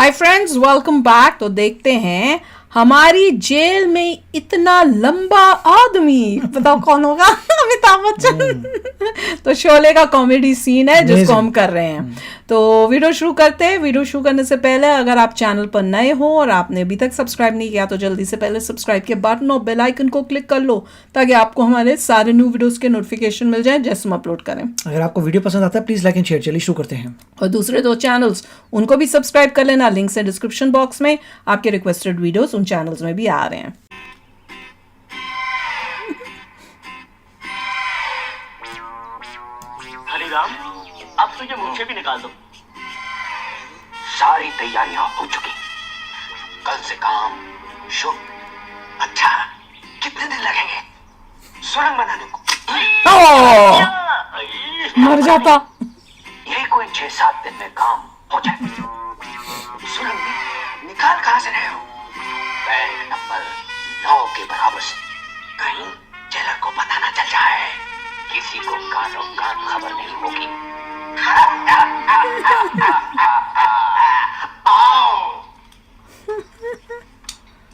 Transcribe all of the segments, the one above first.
Hi friends, welcome back. तो देखते हैं हमारी जेल में इतना लंबा आदमी, बताओ कौन होगा? अमिताभ बच्चन। तो शोले का कॉमेडी सीन है जिसको हम कर रहे हैं। तो वीडियो शुरू करते हैं। वीडियो शुरू करने से पहले अगर आप चैनल पर नए हो और आपने अभी तक सब्सक्राइब नहीं किया तो जल्दी से पहले सब्सक्राइब के बटन और बेल आइकन को क्लिक कर लो ताकि आपको हमारे सारे न्यू वीडियोस के नोटिफिकेशन मिल जाए जैसे हम अपलोड करें। अगर आपको वीडियो पसंद आता है प्लीज लाइक एंड शेयर। चलिए शुरू करते हैं। और दूसरे दो चैनल्स उनको भी सब्सक्राइब कर लेना, लिंक्स है डिस्क्रिप्शन बॉक्स में। आपके रिक्वेस्टेड वीडियोस उन चैनल्स में भी आ रहे हैं। हरिराम, अब तो ये मुझे भी निकाल दो। सारी तैयारियां हो चुकी, कल से काम शुरू। अच्छा, कितने दिन लगेंगे सुरंग बनाने को? मर जाता। ये कोई 6-7 दिन में काम हो जाए। सुरंग निकाल कहां से रहे हो? बैंक नंबर 9 के बराबर से। कहीं जेलर को पता ना चल जाए, किसी को कानो कान खबर नहीं होगी। आओ,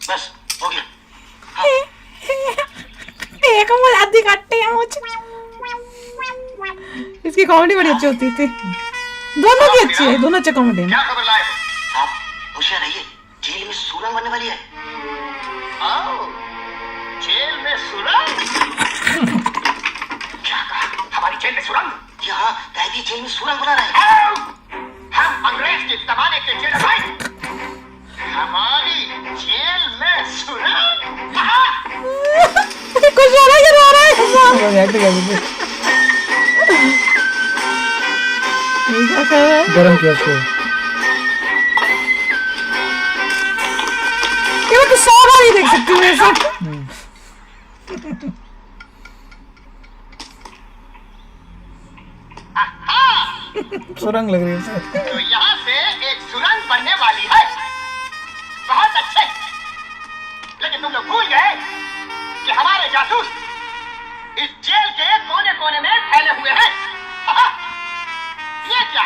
बस हो गया। एक आधी काटते हैं मुझे। इसकी कॉमेडी बड़ी अच्छी होती थी। दोनों की अच्छी है, दोनों अच्छे कॉमेडी। क्या खबर लाए हो? आप होशियार रहिए, जेल में सुरंग बनने वाली है। आओ, जेल में सुरंग? क्या कहा? हमारी जेल में सुरंग? यहाँ कैदी जेल में सुरंग बना रहे हैं। हम अंग्रेज के जमाने के जेल भाई, हमारी जेल में सुरंग? कुछ रो रहा है। गरम किया उसको। ये तो 100 बार ही देख सकती हूँ ऐसा। सुरंग लग रही है। तो यहाँ से एक सुरंग बनने वाली है। बहुत अच्छे, लेकिन तुम लोग भूल गए कि हमारे जासूस इस जेल के कोने कोने में फैले हुए हैं। ये क्या?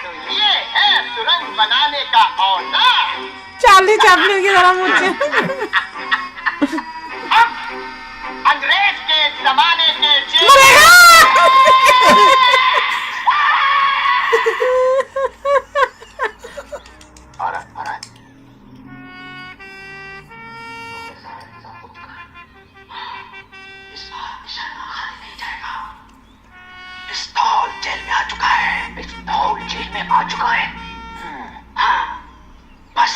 तो ये है सुरंग बनाने का औजार। चार्ली चैपलिन की तरह मुझे। हम अंग्रेज के जमाने के जेल पिस्तौल जेल में आ चुका है। पिस्तौल जेल में आ चुका है। हाँ, बस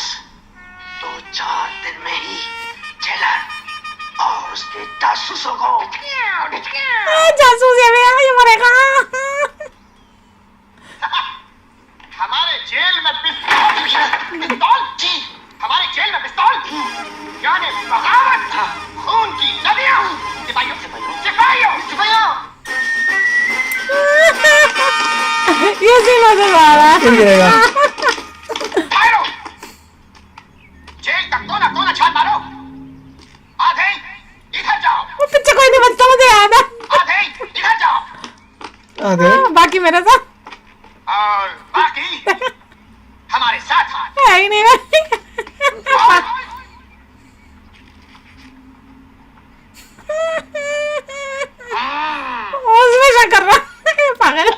2-4 दिन में ही जेलर और उसके जासूसों को जासूस है भैया, ये मरेगा। हमारे जेल में पिस्तौल जी, हमारे जेल में पिस्तौल यानी बगावत, खून की नदियां। सिपाहियों सिपाहियों सिपाहियों, ये सीन मजा आ रहा है। मारो, जेल का कोना कोना छान मारो। आधे इधर जाओ। वो पीछे कोई नहीं बचता, मुझे याद है। आधे इधर जाओ। आधे बाकी मेरे साथ और बाकी हमारे साथ है ही नहीं। उसमें क्या कर रहा है पागल?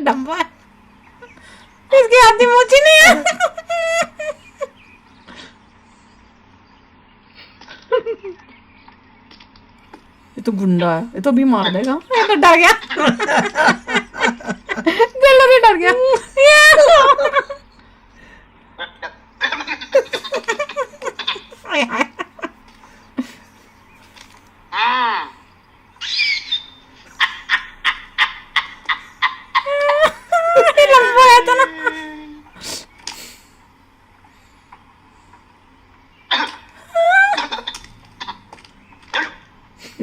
डब्बा है। इसकी आधी मोची नहीं है। ये तो गुंडा है, ये तो भी मार देगा। ये तो डर गया। दिल भी डर गया। लंबा है तो ना।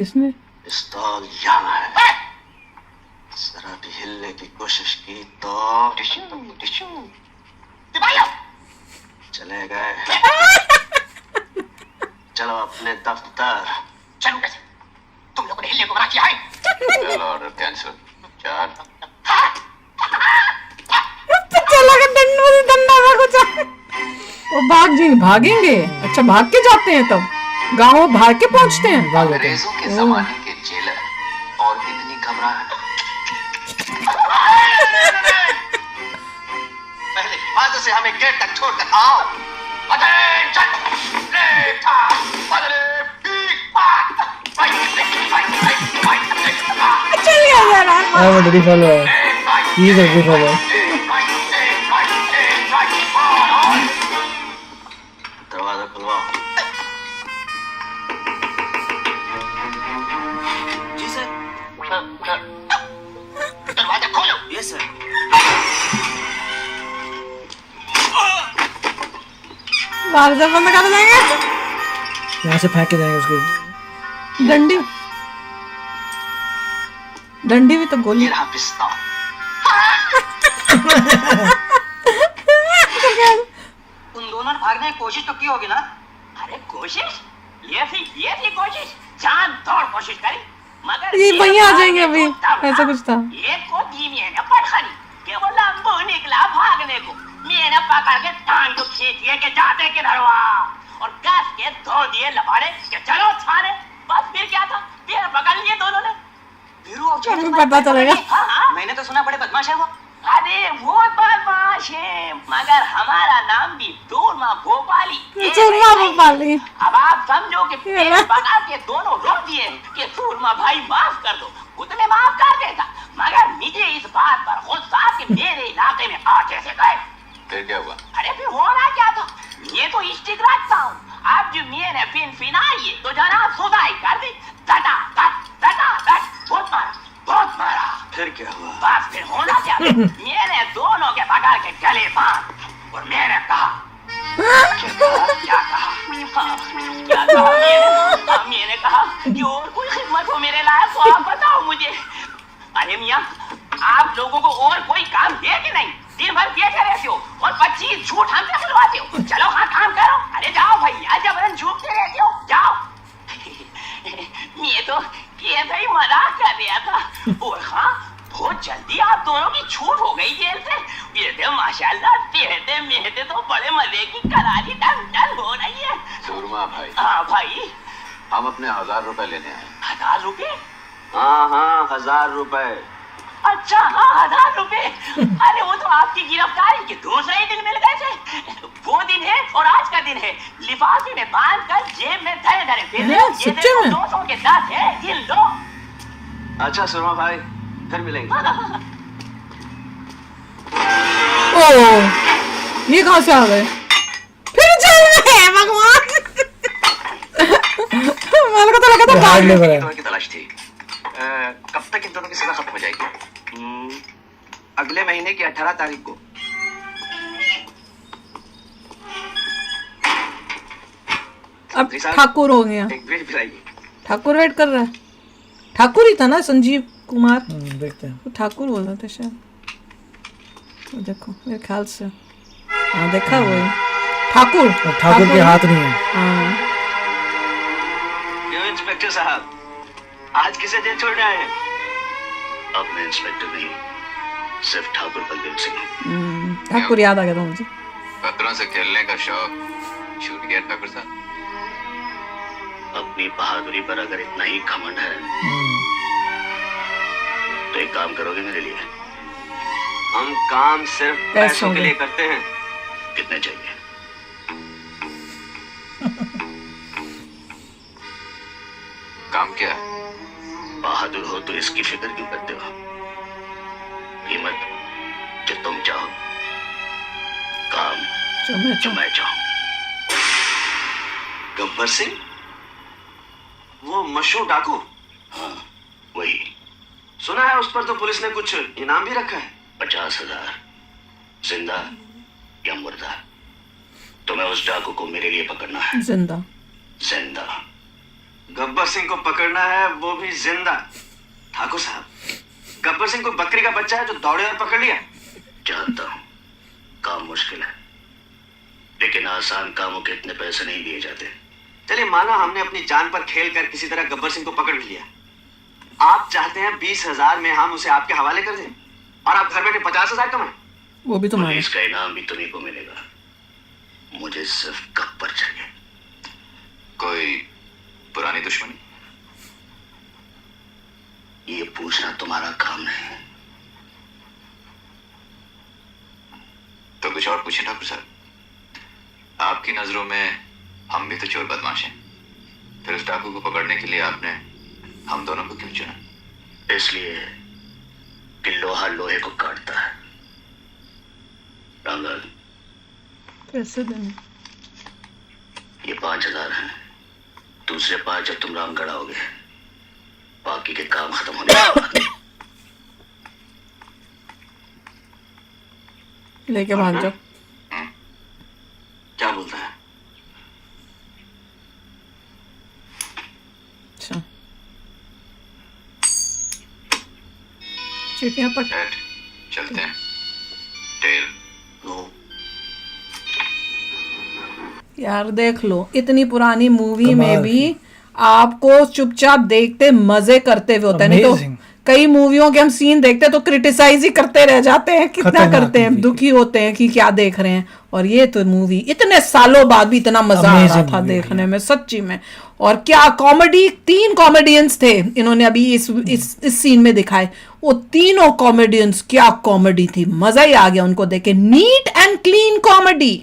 इसने पिस्तौल यहाँ है। जरा भी हिलने की कोशिश की तो टिश्यू टिश्यू। सिपाहियों, चले गए। चलो अपने दफ्तर। चलो कैसे? तुम लोगों ने हिलने को मना किया है। चलो ऑर्डर कैंसिल। चार। चला के डंडों से डंडा ना कुछ। वो भागेंगे। अच्छा भाग के जाते हैं तब गाँव भाग के पहुंचते हैं। भाग जाते हैं। अंग्रेजों के जमाने के जेलर और इतनी घबराहट। पहले हिफाजत से हमें गेट तक छोड़कर आओ। अटेंशन! लेफ्ट बदले पीक पाक। चलिए जरा। I am a Diddy follower. He is a Diddy follower. दरवाजा खुलवाओ। जी सर। दरवाजा खोलो। Yes sir. दरवाजा बंद कर देंगे। यहाँ से फेंक के जाएंगे उसके। डंडी भी तो गोली। ये रहा पिस्तौल। उन दोनों ने भागने की कोशिश तो की होगी ना? अरे कोशिश? ये थी कोशिश। जान तोड़ कोशिश करी मगर ये वहीं आ जाएंगे अभी। ऐसा कुछ था। ये को धीमी है पटखनी के वो लंबो निकला भागने को। मैंने पकड़ के टांग को खींच दिए के जाते किधर हुआ और कस के धो दिए लपाड़े के चलो थाने। बस फिर क्या था? फिर पकड़ लिए दोनों ने। अभी पता चलेगा। हाँ, मैंने तो सुना बड़े बदमाश है वो। अरे वो बदमाश है मगर हमारा नाम भी सूरमा भोपाली। अब आप समझो कि पेट पका के दोनों रो दिए कि सूरमा भाई माफ कर दो। उतने माफ कर देगा मगर मुझे इस बात पर गुस्सा कि मेरे इलाके में आ कैसे गए। फिर क्या हुआ? अरे फिर होना क्या था? ये तो स्टिक रखता हूँ। अब जो मैंने फिन आई तो जनाब सुधाई कर दी। दटा बहुत मारा। फिर क्या हुआ? बस फिर होना क्या था? मैंने दोनों के पकड़ के गले बांध और मैंने कहा क्या कहा? मैंने कहा कि और कोई खिदमत हो मेरे लायक तो आप बताओ मुझे। अरे मियाँ आप लोगों को और कोई काम है कि नहीं? दिन भर बैठे रहते हो और 25 झूठ हमसे खुलवाते हो। चलो हाँ काम करो। अरे जाओ भैया जबरन झूठते रहते हो जाओ। मैं तो ये भाई मजाक कर रहा था। और हाँ बहुत जल्दी आप दोनों की छूट हो गई जेल से। ये तो माशाल्लाह मेहते तो बड़े मजे की करारी टन हो रही है। सूरमा भाई। हाँ भाई। हम अपने 1000 रुपए लेने आए। 1000 रुपए? हाँ 1000 रुपए। अच्छा हाँ 1000 रुपए। अरे वो तो आपकी गिरफ्तारी के दूसरे ही दिन मिल गए थे। वो दिन है और आज का दिन है। लिफाफे में बांध कर जेब में धरे फिर ये देखो 200 के 10 है गिन लो। अच्छा सूरमा भाई फिर मिलेंगे। ओ ये कहाँ से आ गए? फिर चल रहे हैं भगवान। मेरे को तो लगा था हार्ड लेबर है। की तलाश थी। कब तक इन दोनों की सजा खत्म हो जाएगी? अगले महीने की 18 तारीख को। अब ठाकुर हो गया। एक ब्रीफ पिलाइए। ठाकुर वेट कर रहा है। ठाकुर ही था ना संजीव कुमार। देखते हैं। वो ठाकुर बोल रहे थे शायद। वो देखो मेरे ख्याल से हाँ देखा वो ठाकुर के हाथ नहीं है। हाँ क्यों इंस्पेक्टर साहब आज किसे जेल छोड़ने आए हैं? अपने इंस्पेक्टर नहीं सिर्फ ठाकुर बलदेव सिंह। ठाकुर याद आ गया था मुझे। खतरों से खेलने का शौक छूट गया ठाकुर साहब। अपनी बहादुरी पर अगर इतना ही घमंड है तो एक काम करोगे मेरे लिए? हम काम सिर्फ पैसों के लिए करते हैं। कितने चाहिए? काम क्या? बहादुर हो तो इसकी फिक्र क्यों करते हो? कीमत जो तुम चाहो, काम जो मैं चाहूं। गब्बर सिंह वो मशहूर डाकू? हाँ वही। सुना है उस पर तो पुलिस ने कुछ इनाम भी रखा है। 50,000 जिंदा या मुर्दा। तुम्हें उस डाकू को मेरे लिए पकड़ना है। जिंदा। गब्बर सिंह को पकड़ना है वो भी जिंदा। ठाकुर साहब गब्बर सिंह को बकरी का बच्चा है जो दौड़े और पकड़ लिया। जानता हूं काम मुश्किल है लेकिन आसान कामों के इतने पैसे नहीं दिए जाते। चलिए माना हमने अपनी जान पर खेल कर किसी तरह गब्बर सिंह को पकड़ भी लिया, आप चाहते हैं 20,000 में हम उसे आपके हवाले कर दें और आप घर बैठे 50,000 कमाएं? वो भी तुम्हारे। इसका इनाम भी तुम्ही को मिलेगा। मुझे सिर्फ गब्बर चाहिए। कोई पुरानी दुश्मनी? ये पूछना तुम्हारा काम नहीं। तो कुछ और पूछे डॉक्टर साहब। आपकी नजरों में हम भी तो चोर बदमाश हैं, फिर उस डाकू को पकड़ने के लिए आपने हम दोनों को क्यों चुना? इसलिए कि लोहा लोहे को काटता है। रंगल, कैसे देने? ये 5,000 हैं। दूसरे 5 जब तुम रामगढ़ आओगे, बाकी के काम खत्म होने के बाद। लेके भाग जाओ। क्या बोलता है? अच्छा, चीटियां पट। चलते हैं। Tell no. यार देख लो, इतनी पुरानी मूवी कमाल में भी की। आपको चुपचाप देखते मजे करते हुए होते हैं। नहीं तो Amazing। कई मूवियों के हम सीन देखते हैं तो क्रिटिसाइज ही करते रह जाते हैं, कितना खतरनाक करते हैं, movie। दुखी होते हैं कि क्या देख रहे हैं। और ये तो मूवी इतने सालों बाद भी इतना मजा आ रहा Amazing था movie देखने में, सच्ची में। और क्या कॉमेडी, 3 कॉमेडियंस थे इन्होंने अभी इस सीन में दिखाए। वो तीनों कॉमेडियंस, क्या कॉमेडी थी, मजा ही आ गया उनको देख के। नीट एंड क्लीन कॉमेडी,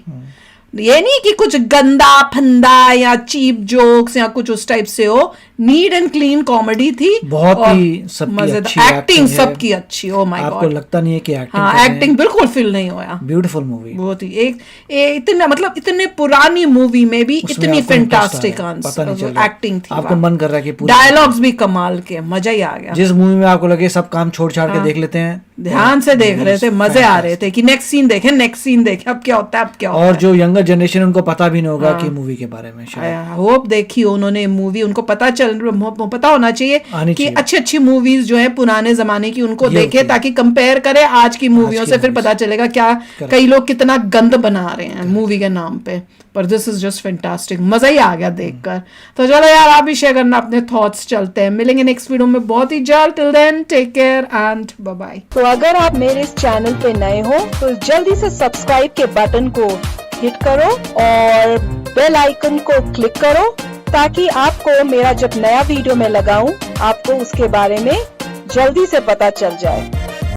ये नहीं कि कुछ गंदा फंदा या चीप जोक्स या कुछ उस टाइप से हो। नीट एंड क्लीन कॉमेडी थी। बहुत और ही सबकी मजेदार अच्छी एक्टिंग, है। सबकी अच्छी। ओ माय आपको गॉड, लगता नहीं है कि एक्टिंग हाँ एक्टिंग बिल्कुल फील नहीं हुआ। Beautiful movie. बहुत ही इतने मतलब इतने पुरानी मूवी में भी उसमें इतनी आपको फैंटास्टिक पता नहीं चल रहा। एक्टिंग थी। आपको मन कर रहा है कि पूरी डायलॉग्स भी कमाल के, मजा ही आ गया। जिस मूवी में आपको लगे सब काम छोड़ छाड़ के देख लेते हैं, ध्यान से देख रहे थे, मजे आ रहे थे कि नेक्स्ट सीन देखें, नेक्स्ट सीन देखें, अब क्या होता है, अब क्या होता है। और जो यंगर जनरेशन उनको पता भी नहीं होगा कि मूवी के बारे में। शायद होप देखी उन्होंने मूवी, उनको पता होना चाहिए आनी कि चाहिए। अच्छी अच्छी मूवीज जो है पुराने जमाने की उनको ये देखे, होती है। ताकि कंपेयर करे आज की मूवियों की से, फिर movies। पता चलेगा क्या कई लोग कितना गंद बना रहे हैं मूवी के नाम पे। पर दिस इज जस्ट फैंटास्टिक, मजा ही आ गया देखकर। तो चलो यार, आप भी शेयर करना अपने थॉट्स। चलते हैं, मिलेंगे नेक्स्ट वीडियो में बहुत ही जल्द। Till then take care and bye bye. तो अगर आप मेरे इस चैनल पे नए हो तो जल्दी से सब्सक्राइब के बटन को हिट करो और बेल आइकन को क्लिक करो, ताकि आपको मेरा जब नया वीडियो मैं लगाऊं आपको उसके बारे में जल्दी से पता चल जाए।